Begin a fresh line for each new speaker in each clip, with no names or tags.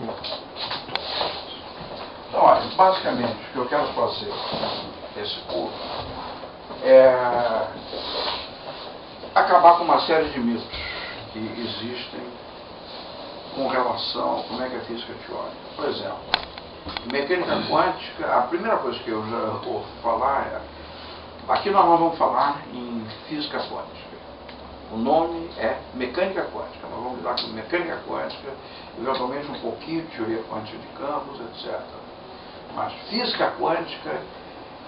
Então, olha, basicamente, o que eu quero fazer nesse curso é acabar com uma série de mitos que existem com relação a como é que é a física teórica. Por exemplo, mecânica quântica, a primeira coisa que eu já vou falar é, aqui nós vamos falar em física quântica. O nome é mecânica quântica. Nós vamos lidar com mecânica quântica, eventualmente um pouquinho de teoria quântica de campos, etc. Mas física quântica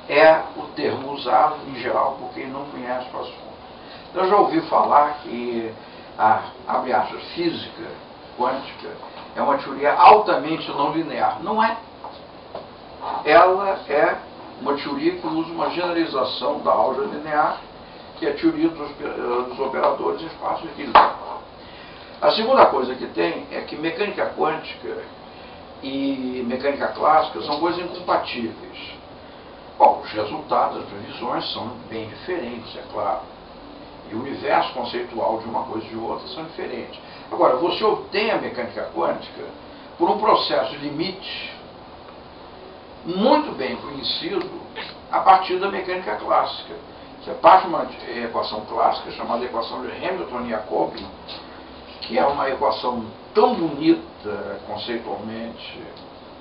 é o termo usado em geral por quem não conhece o assunto. Eu já ouvi falar que abre aspas, física quântica é uma teoria altamente não linear. Não é. Ela é uma teoria que usa uma generalização da álgebra linear, que é a teoria dos operadores em espaço e tempo. A segunda coisa que tem é que mecânica quântica e mecânica clássica são coisas incompatíveis. Bom, os resultados, as previsões são bem diferentes, é claro. E o universo conceitual de uma coisa e de outra são diferentes. Agora, você obtém a mecânica quântica por um processo de limite muito bem conhecido a partir da mecânica clássica. Você parte de uma equação clássica chamada equação de Hamilton-Jacobi, que é uma equação tão bonita conceitualmente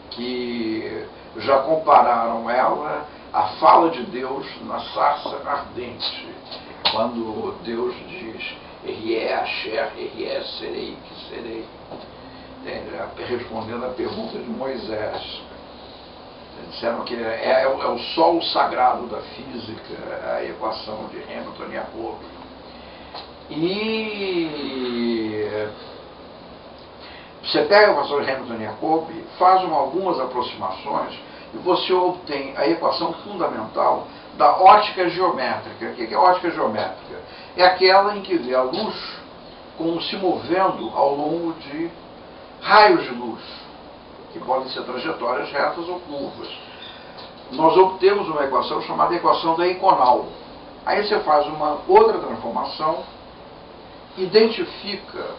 que já compararam ela à fala de Deus na sarça ardente, quando Deus diz Erie Asher, Erie serei, que serei, respondendo à pergunta de Moisés. Disseram que é o sol sagrado da física, a equação de Hamilton-Jacobi. E você pega a equação de Hamilton-Jacobi, faz algumas aproximações e você obtém a equação fundamental da ótica geométrica. O que é ótica geométrica? É aquela em que vê a luz como se movendo ao longo de raios de luz, que podem ser trajetórias retas ou curvas. Nós obtemos uma equação chamada equação da Eikonal. Aí você faz uma outra transformação, identifica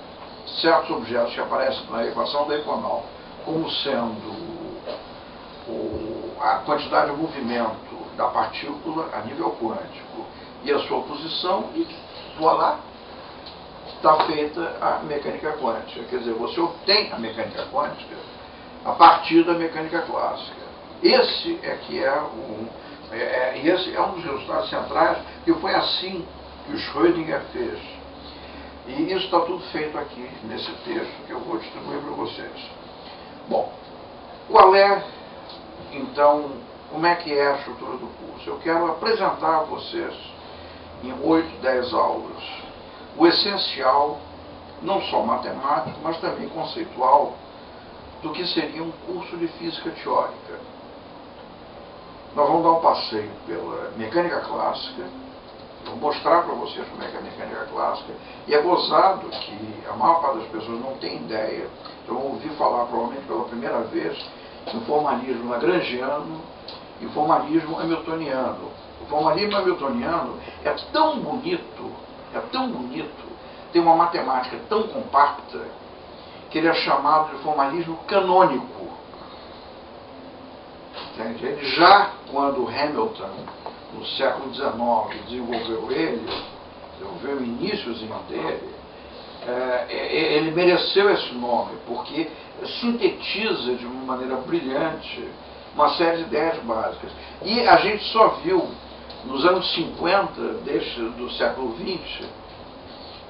certos objetos que aparecem na equação da Eikonal como sendo a quantidade de movimento da partícula a nível quântico e a sua posição, e voilà, está feita a mecânica quântica. Quer dizer, você obtém a mecânica quântica a partir da mecânica clássica. Esse é um dos resultados centrais, que foi assim que o Schrödinger fez. E isso está tudo feito aqui nesse texto que eu vou distribuir para vocês. Bom, qual é, então, como é que é a estrutura do curso? Eu quero apresentar a vocês, em 8, 10 aulas, o essencial, não só matemático, mas também conceitual, do que seria um curso de física teórica. Nós vamos dar um passeio pela mecânica clássica, vou mostrar para vocês como é que é a mecânica clássica, e é gozado que a maior parte das pessoas não tem ideia, então vão ouvir falar provavelmente pela primeira vez em formalismo lagrangiano e formalismo hamiltoniano. O formalismo hamiltoniano é tão bonito, tem uma matemática tão compacta, que ele é chamado de formalismo canônico. Entende? Ele já, quando Hamilton, no século XIX, desenvolveu o iníciozinho dele, ele mereceu esse nome, porque sintetiza de uma maneira brilhante uma série de ideias básicas. E a gente só viu, nos anos 50 do século XX,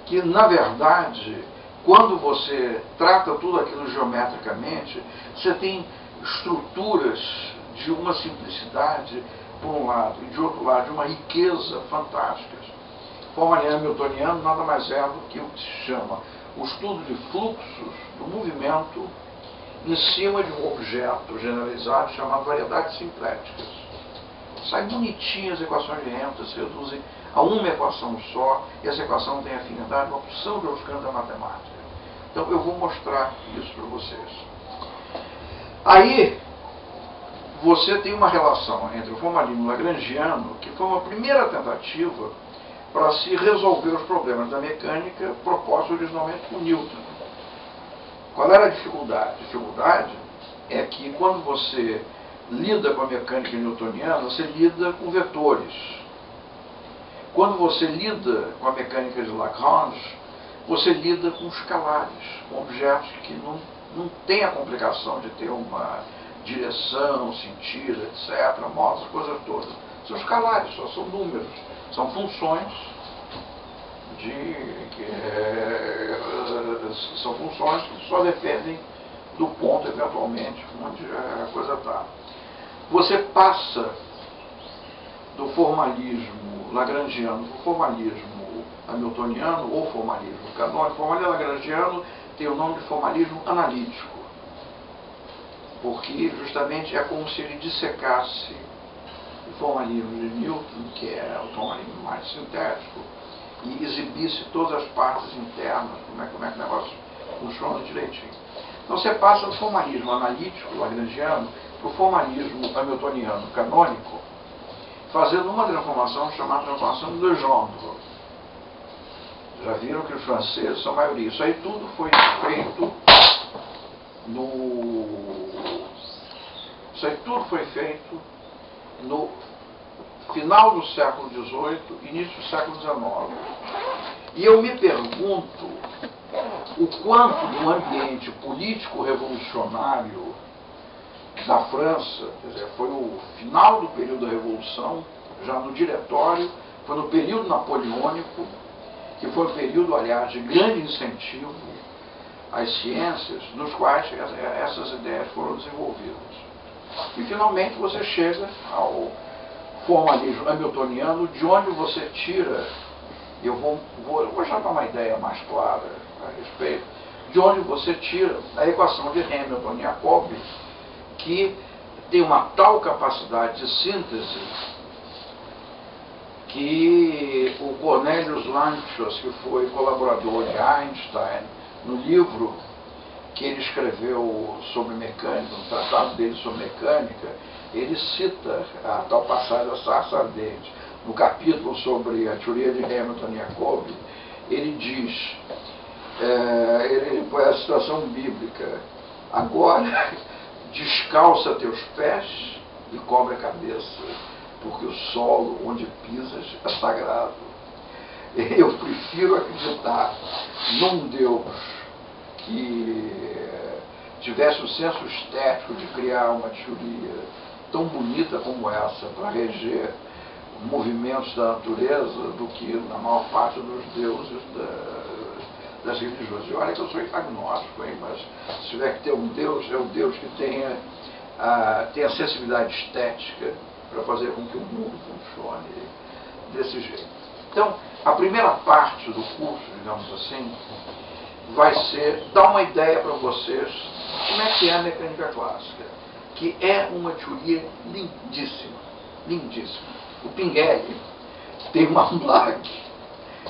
que, na verdade, quando você trata tudo aquilo geometricamente, você tem estruturas de uma simplicidade, por um lado, e de outro lado, de uma riqueza fantástica. O formalismo hamiltoniano nada mais é do que o que se chama o estudo de fluxos do movimento em cima de um objeto generalizado chamado variedades simpléticas. Sai bonitinho as equações de Hamilton, se reduzem a uma equação só, e essa equação tem afinidade com a opção de outros campos da matemática. Então eu vou mostrar isso para vocês. Aí você tem uma relação entre o formalismo lagrangiano, que foi uma primeira tentativa para se resolver os problemas da mecânica propostos originalmente por Newton. Qual era a dificuldade? A dificuldade é que quando você lida com a mecânica newtoniana, você lida com vetores. Quando você lida com a mecânica de Lagrange, você lida com escalares, com objetos que não têm a complicação de ter uma direção, sentido, etc., modos, coisas todas. São escalares, só são números, são funções são funções que só dependem do ponto, eventualmente, onde a coisa está. Você passa do formalismo lagrangiano para o formalismo hamiltoniano, ou formalismo canônico. O formalismo lagrangiano tem o nome de formalismo analítico, porque justamente é como se ele dissecasse o formalismo de Newton, que é o formalismo mais sintético, e exibisse todas as partes internas, como é que o negócio funciona direitinho. Então você passa do formalismo analítico lagrangiano para o formalismo hamiltoniano canônico, fazendo uma transformação chamada transformação de Legendre. Já viram que os franceses são a maioria. Isso aí tudo foi feito no final do século XVIII, início do século XIX. E eu me pergunto o quanto do ambiente político revolucionário da França, quer dizer, foi o final do período da Revolução, já no diretório, foi no período napoleônico, que foi um período, aliás, de grande incentivo às ciências, nos quais essas ideias foram desenvolvidas. E, finalmente, você chega ao formalismo hamiltoniano, de onde você tira, eu vou já dar uma ideia mais clara a respeito, de onde você tira a equação de Hamilton-Jacob, que tem uma tal capacidade de síntese que o Cornelius Lanchos, que foi colaborador de Einstein, no livro que ele escreveu sobre mecânica, no tratado dele sobre mecânica, ele cita a tal passagem da sarça ardente. No capítulo sobre a teoria de Hamilton-Jacob, ele diz, ele põe a citação bíblica: agora descalça teus pés e cobre a cabeça, porque o solo onde pisas é sagrado. Eu prefiro acreditar num Deus que tivesse o senso estético de criar uma teoria tão bonita como essa para reger movimentos da natureza do que na maior parte dos deuses das religiões. E olha que eu sou agnóstico, hein, mas se tiver que ter um Deus, é o Deus que tenha a sensibilidade estética para fazer com que o mundo funcione desse jeito. Então, a primeira parte do curso, digamos assim, vai ser dar uma ideia para vocês como é que é a mecânica clássica, que é uma teoria lindíssima, lindíssima. O Pingelli tem uma placa,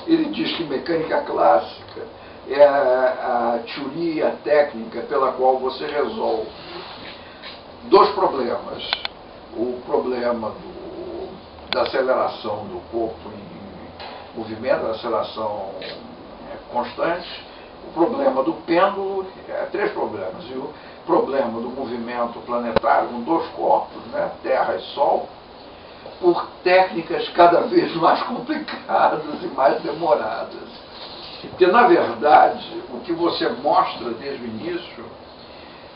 ele diz que mecânica clássica é a teoria técnica pela qual você resolve dois problemas. O problema da aceleração do corpo em movimento, da aceleração constante, o problema do pêndulo, três problemas, e o problema do movimento planetário com dois corpos, né, Terra e Sol, por técnicas cada vez mais complicadas e mais demoradas. Porque, na verdade, o que você mostra desde o início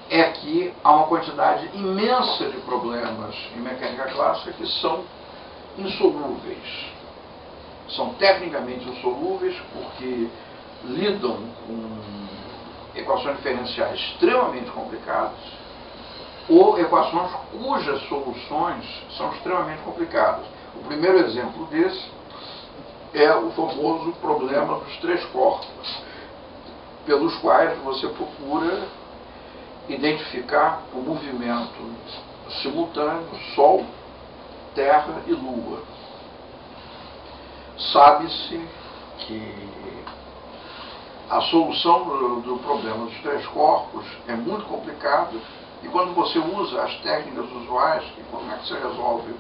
é que há uma quantidade imensa de problemas em mecânica clássica que são insolúveis. São tecnicamente insolúveis porque lidam com equações diferenciais extremamente complicadas ou equações cujas soluções são extremamente complicadas. O primeiro exemplo desse é o famoso problema dos três corpos, pelos quais você procura identificar o movimento simultâneo Sol, Terra e Lua. Sabe-se que a solução do problema dos três corpos é muito complicada, e quando você usa as técnicas usuais, que como é que você resolve